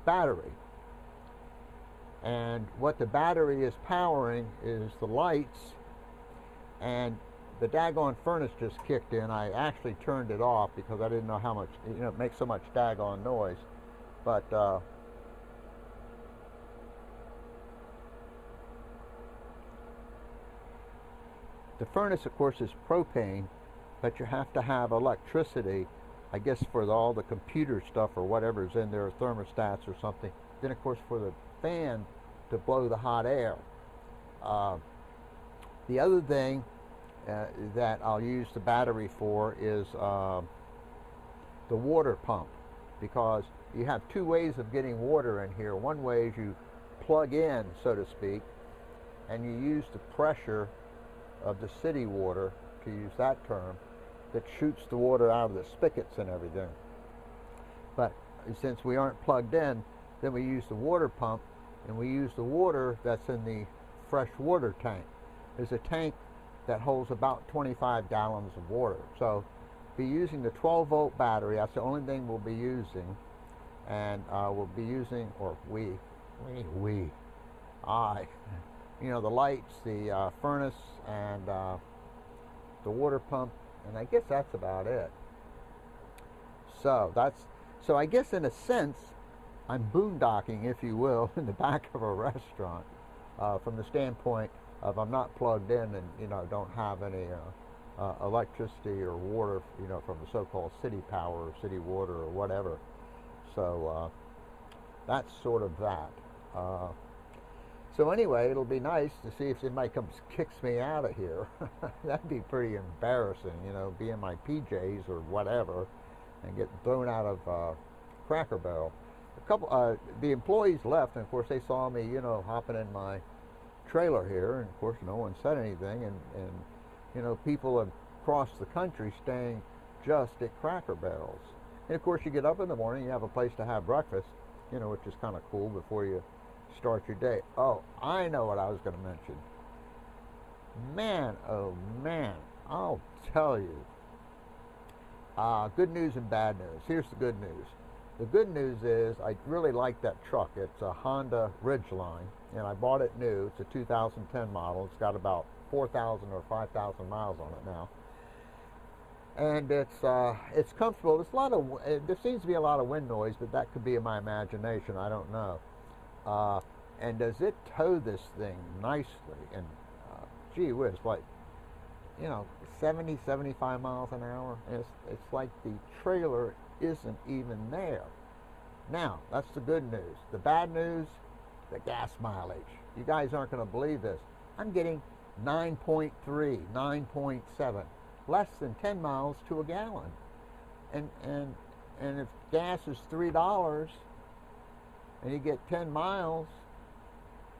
battery. And what the battery is powering is the lights, and the daggone furnace just kicked in. I actually turned it off because I didn't know how much, it makes so much daggone noise. But the furnace, of course, is propane, but you have to have electricity, I guess, for all the computer stuff or whatever's in there, thermostats or something. Then, of course, for the fan to blow the hot air. The other thing that I'll use the battery for is the water pump, because you have two ways of getting water in here. One way is you plug in, so to speak, and you use the pressure of the city water, to use that term, that shoots the water out of the spigots and everything. But since we aren't plugged in, then we use the water pump, and we use the water that's in the fresh water tank. There's a tank that holds about 25 gallons of water. So be using the 12-volt battery. That's the only thing we'll be using. And we'll be using, or I, the lights, the furnace, and the water pump, and I guess that's about it. So I guess in a sense, I'm boondocking, if you will, in the back of a restaurant, from the standpoint of I'm not plugged in and don't have any electricity or water, from the so-called city power or city water or whatever. So that's sort of that. So anyway, it'll be nice to see if somebody comes kicks me out of here. That'd be pretty embarrassing, be in my PJs or whatever and get thrown out of Cracker Barrel. The employees left, and of course they saw me, hopping in my trailer here, and of course no one said anything, and people across the country staying just at Cracker Barrels. And of course you get up in the morning, you have a place to have breakfast, which is kind of cool before you start your day. Oh, I know what I was going to mention. Man, oh man, I'll tell you. Good news and bad news. Here's the good news. The good news is I really like that truck. It's a Honda Ridgeline, and I bought it new. It's a 2010 model. It's got about 4,000 or 5,000 miles on it now. And it's comfortable. There seems to be a lot of wind noise, but that could be in my imagination. I don't know. And does it tow this thing nicely? And gee whiz, like 70, 75 miles an hour. And it's like the trailer isn't even there. Now, that's the good news. The bad news, the gas mileage. You guys aren't going to believe this. I'm getting 9.3, 9.7, less than 10 miles to a gallon. And if gas is $3 and you get 10 miles,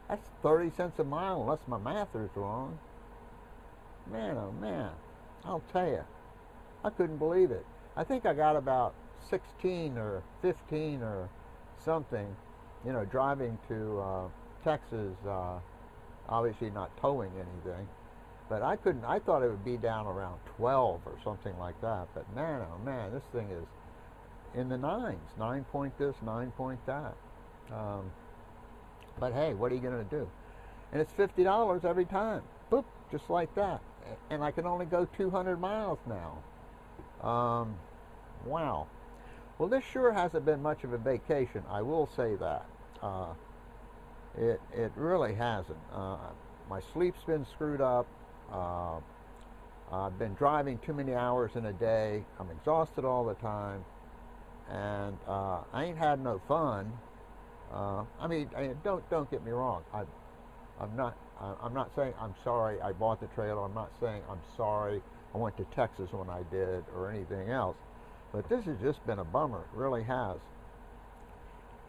that's 30 cents a mile, unless my math is wrong. Man, oh man, I'll tell you, I couldn't believe it. I think I got about 16 or 15 or something, driving to Texas, obviously not towing anything, but I thought it would be down around 12 or something like that, but man, oh man, this thing is in the nines, 9 point this, 9 point that. But hey, what are you going to do? And it's $50 every time. Boop, just like that. And I can only go 200 miles now. Wow. Well, this sure hasn't been much of a vacation, I will say that. It really hasn't. My sleep's been screwed up. I've been driving too many hours in a day. I'm exhausted all the time. And I ain't had no fun. Don't get me wrong. I'm not saying I'm sorry I bought the trailer. I'm not saying I'm sorry I went to Texas when I did or anything else. But this has just been a bummer. It really has.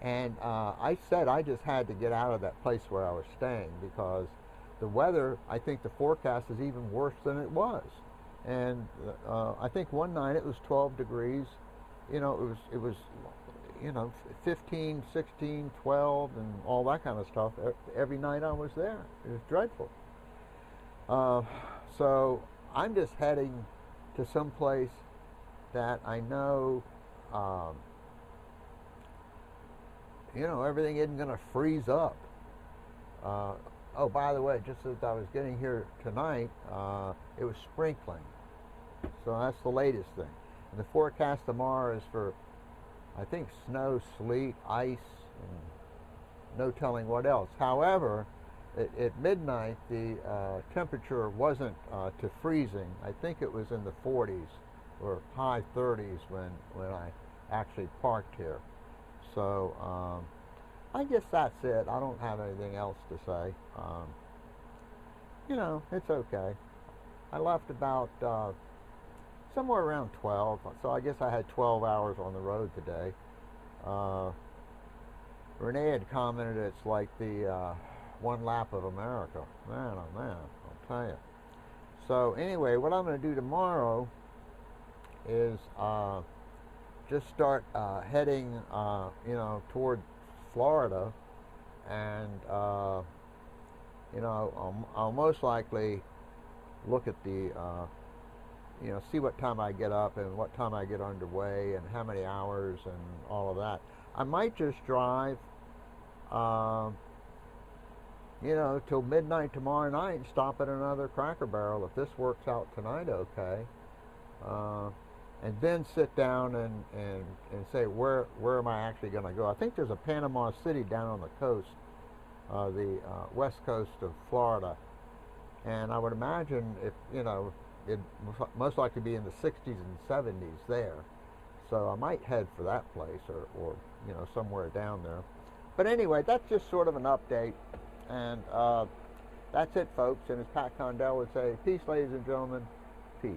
And I said I just had to get out of that place where I was staying because the weather, I think the forecast is even worse than it was. And I think one night it was 12 degrees. It was 15, 16, 12, and all that kind of stuff every night I was there. It was dreadful. So I'm just heading to some place that I know you know, everything isn't going to freeze up. Oh, by the way, just as I was getting here tonight, it was sprinkling. So that's the latest thing. And the forecast tomorrow is for, I think, snow, sleet, ice, and no telling what else. However, at midnight, the temperature wasn't to freezing. I think it was in the 40s or high 30s when I actually parked here. So I guess that's it. I don't have anything else to say. You know, it's okay. I left about somewhere around 12, so I guess I had 12 hours on the road today. Renee had commented it's like the one lap of America. Man, oh man, I'll tell you. So anyway, what I'm going to do tomorrow is just start heading, you know, toward Florida, and you know, I'll most likely look at the, you know, see what time I get up and what time I get underway and how many hours and all of that. I might just drive, you know, till midnight tomorrow night and stop at another Cracker Barrel if this works out tonight, okay. And then sit down and say, where am I actually going to go? I think there's a Panama City down on the coast, the west coast of Florida. And I would imagine, if you know, it most likely be in the 60s and 70s there. So I might head for that place, or you know, somewhere down there. But anyway, that's just sort of an update. And that's it, folks. And as Pat Condell would say, peace, ladies and gentlemen, peace.